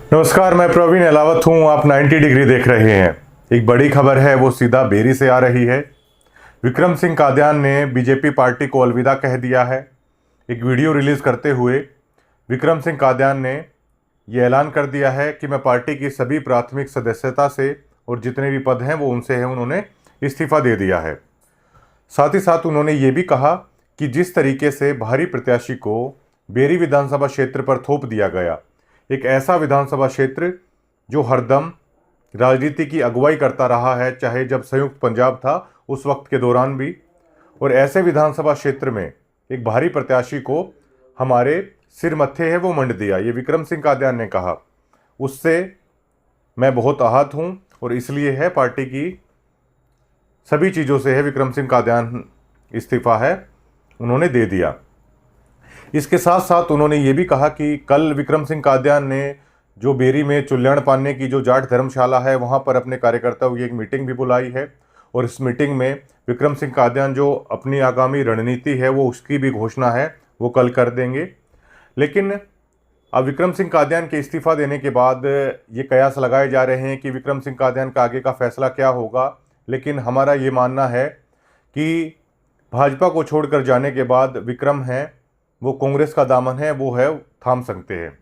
नमस्कार, मैं प्रवीण अलावत हूं। आप 90 डिग्री देख रहे हैं। एक बड़ी खबर है, वो सीधा बेरी से आ रही है। विक्रम सिंह कादियान ने बीजेपी पार्टी को अलविदा कह दिया है। एक वीडियो रिलीज करते हुए विक्रम सिंह कादियान ने यह ऐलान कर दिया है कि मैं पार्टी की सभी प्राथमिक सदस्यता से और जितने भी पद हैं वो उनसे हैं, उन्होंने इस्तीफा दे दिया है। साथ ही साथ उन्होंने ये भी कहा कि जिस तरीके से बाहरी प्रत्याशी को बेरी विधानसभा क्षेत्र पर थोप दिया गया, एक ऐसा विधानसभा क्षेत्र जो हरदम राजनीति की अगुवाई करता रहा है, चाहे जब संयुक्त पंजाब था उस वक्त के दौरान भी, और ऐसे विधानसभा क्षेत्र में एक बाहरी प्रत्याशी को हमारे सिर मत्थे है वो मंड दिया। ये विक्रम सिंह कादियान ने कहा। उससे मैं बहुत आहत हूं और इसलिए है पार्टी की सभी चीज़ों से है विक्रम सिंह कादियान इस्तीफा है उन्होंने दे दिया। इसके साथ साथ उन्होंने ये भी कहा कि कल विक्रम सिंह कादियान ने जो बेरी में चुल्याण पाने की जो जाट धर्मशाला है वहाँ पर अपने कार्यकर्ताओं की एक मीटिंग भी बुलाई है, और इस मीटिंग में विक्रम सिंह कादियान जो अपनी आगामी रणनीति है वो उसकी भी घोषणा है वो कल कर देंगे। लेकिन अब विक्रम सिंह कादियान के इस्तीफा देने के बाद ये कयास लगाए जा रहे हैं कि विक्रम सिंह कादियान का आगे का फैसला क्या होगा। लेकिन हमारा ये मानना है कि भाजपा को छोड़कर जाने के बाद विक्रम हैं वो कांग्रेस का दामन है वो है थाम सकते हैं,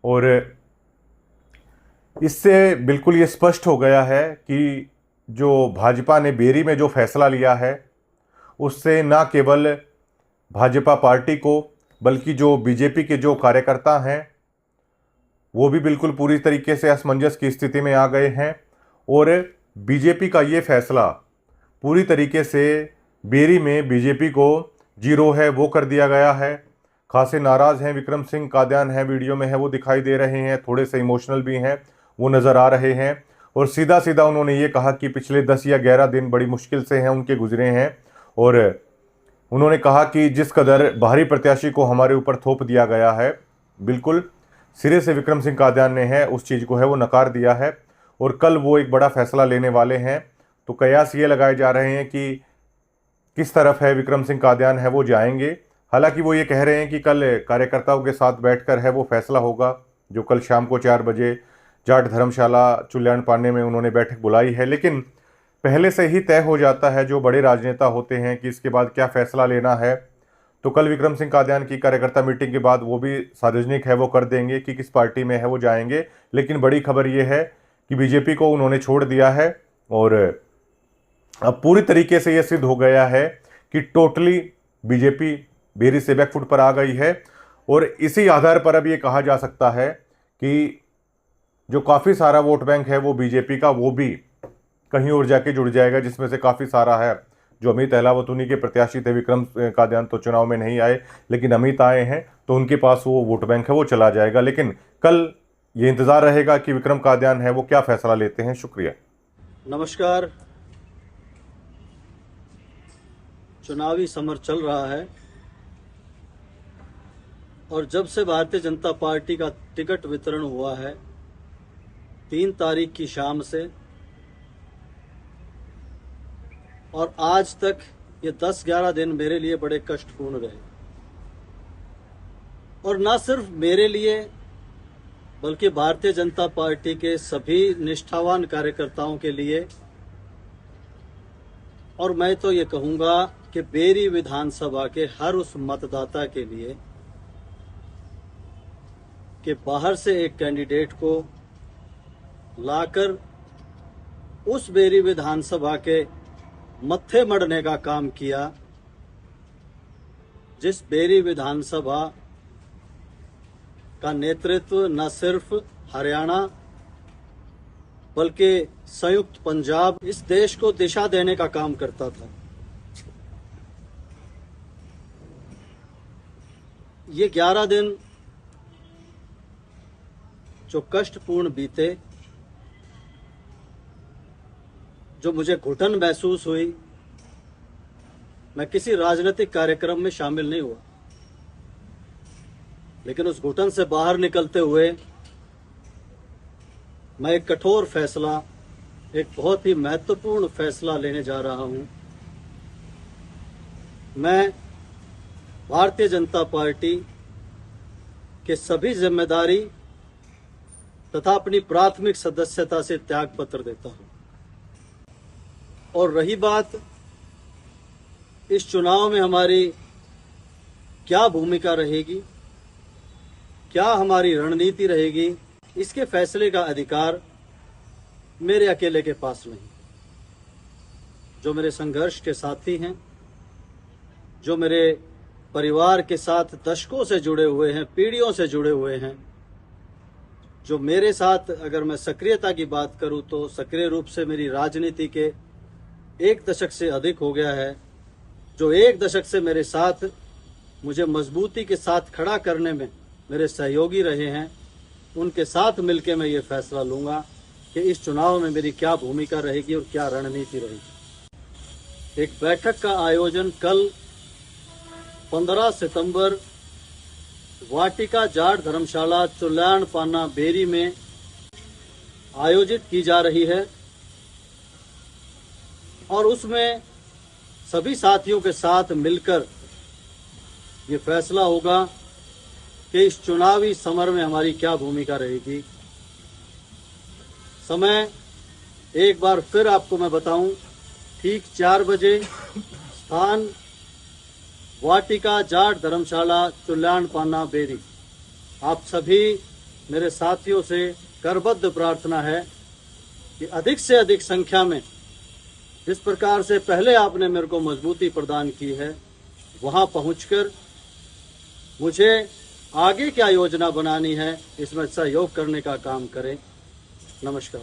और इससे बिल्कुल ये स्पष्ट हो गया है कि जो भाजपा ने बेरी में जो फैसला लिया है उससे न केवल भाजपा पार्टी को बल्कि जो बीजेपी के जो कार्यकर्ता हैं वो भी बिल्कुल पूरी तरीके से असमंजस की स्थिति में आ गए हैं, और बीजेपी का ये फैसला पूरी तरीके से बेरी में बीजेपी को जीरो है वो कर दिया गया है। खासे नाराज़ हैं विक्रम सिंह कादियान हैं, वीडियो में है वो दिखाई दे रहे हैं, थोड़े से इमोशनल भी हैं वो नज़र आ रहे हैं, और सीधा सीधा उन्होंने ये कहा कि पिछले 10 या 11 दिन बड़ी मुश्किल से हैं उनके गुजरे हैं, और उन्होंने कहा कि जिस कदर बाहरी प्रत्याशी को हमारे ऊपर थोप दिया गया है, बिल्कुल सिरे से विक्रम सिंह कादियान ने है उस चीज़ को है वो नकार दिया है, और कल वो एक बड़ा फैसला लेने वाले हैं। तो कयास ये लगाए जा रहे हैं कि किस तरफ है विक्रम सिंह कादियान है वो जाएंगे। हालांकि वो ये कह रहे हैं कि कल कार्यकर्ताओं के साथ बैठकर है वो फैसला होगा, जो कल शाम को 4 बजे जाट धर्मशाला चुल्याण पाने में उन्होंने बैठक बुलाई है। लेकिन पहले से ही तय हो जाता है जो बड़े राजनेता होते हैं कि इसके बाद क्या फैसला लेना है। तो कल विक्रम सिंह कादियान की कार्यकर्ता मीटिंग के बाद वो भी सार्वजनिक है वो कर देंगे कि किस पार्टी में है वो जाएंगे। लेकिन बड़ी खबर ये है कि बीजेपी को उन्होंने छोड़ दिया है, और अब पूरी तरीके से यह सिद्ध हो गया है कि टोटली बीजेपी बेरी से बैकफुट पर आ गई है, और इसी आधार पर अब ये कहा जा सकता है कि जो काफ़ी सारा वोट बैंक है वो बीजेपी का वो भी कहीं और जाके जुड़ जाएगा, जिसमें से काफ़ी सारा है जो अमित अहलावत के प्रत्याशी थे। विक्रम कादियान तो चुनाव में नहीं आए, लेकिन अमित आए हैं तो उनके पास वो वोट बैंक है वो चला जाएगा। लेकिन कल ये इंतज़ार रहेगा कि विक्रम कादियान है वो क्या फैसला लेते हैं। शुक्रिया। नमस्कार। चुनावी समर चल रहा है, और जब से भारतीय जनता पार्टी का टिकट वितरण हुआ है 3 तारीख की शाम से, और आज तक ये 10-11 दिन मेरे लिए बड़े कष्टपूर्ण रहे, और न सिर्फ मेरे लिए बल्कि भारतीय जनता पार्टी के सभी निष्ठावान कार्यकर्ताओं के लिए। और मैं तो ये कहूंगा कि बेरी विधानसभा के हर उस मतदाता के लिए कि बाहर से एक कैंडिडेट को लाकर उस बेरी विधानसभा के मत्थे मढ़ने का काम किया, जिस बेरी विधानसभा का नेतृत्व न सिर्फ हरियाणा बल्कि संयुक्त पंजाब इस देश को दिशा देने का काम करता था। ये 11 दिन जो कष्टपूर्ण बीते, जो मुझे घुटन महसूस हुई, मैं किसी राजनीतिक कार्यक्रम में शामिल नहीं हुआ, लेकिन उस घुटन से बाहर निकलते हुए मैं एक कठोर फैसला, एक बहुत ही महत्वपूर्ण फैसला लेने जा रहा हूं। मैं भारतीय जनता पार्टी के सभी जिम्मेदारी तथा अपनी प्राथमिक सदस्यता से त्याग पत्र देता हूं। और रही बात इस चुनाव में हमारी क्या भूमिका रहेगी, क्या हमारी रणनीति रहेगी, इसके फैसले का अधिकार मेरे अकेले के पास नहीं। जो मेरे संघर्ष के साथी हैं, जो मेरे परिवार के साथ दशकों से जुड़े हुए हैं, पीढ़ियों से जुड़े हुए हैं, जो मेरे साथ, अगर मैं सक्रियता की बात करूं तो सक्रिय रूप से मेरी राजनीति के 1 दशक से अधिक हो गया है, जो 1 दशक से मेरे साथ, मुझे मजबूती के साथ खड़ा करने में मेरे सहयोगी रहे हैं, उनके साथ मिलकर मैं ये फैसला लूंगा कि इस चुनाव में मेरी क्या भूमिका रहेगी और क्या रणनीति रहेगी। एक बैठक का आयोजन कल 15 सितंबर वाटिका जाट धर्मशाला चुल्यान पाना बेरी में आयोजित की जा रही है और उसमें सभी साथियों के साथ मिलकर ये फैसला होगा कि इस चुनावी समर में हमारी क्या भूमिका रहेगी। समय एक बार फिर आपको मैं बताऊं, ठीक 4 बजे, स्थान वाटिका जाट धर्मशाला चुल्यान पाना बेरी। आप सभी मेरे साथियों से करबद्ध प्रार्थना है कि अधिक से अधिक संख्या में, जिस प्रकार से पहले आपने मेरे को मजबूती प्रदान की है, वहां पहुंचकर मुझे आगे क्या योजना बनानी है इसमें सहयोग करने का काम करें। नमस्कार।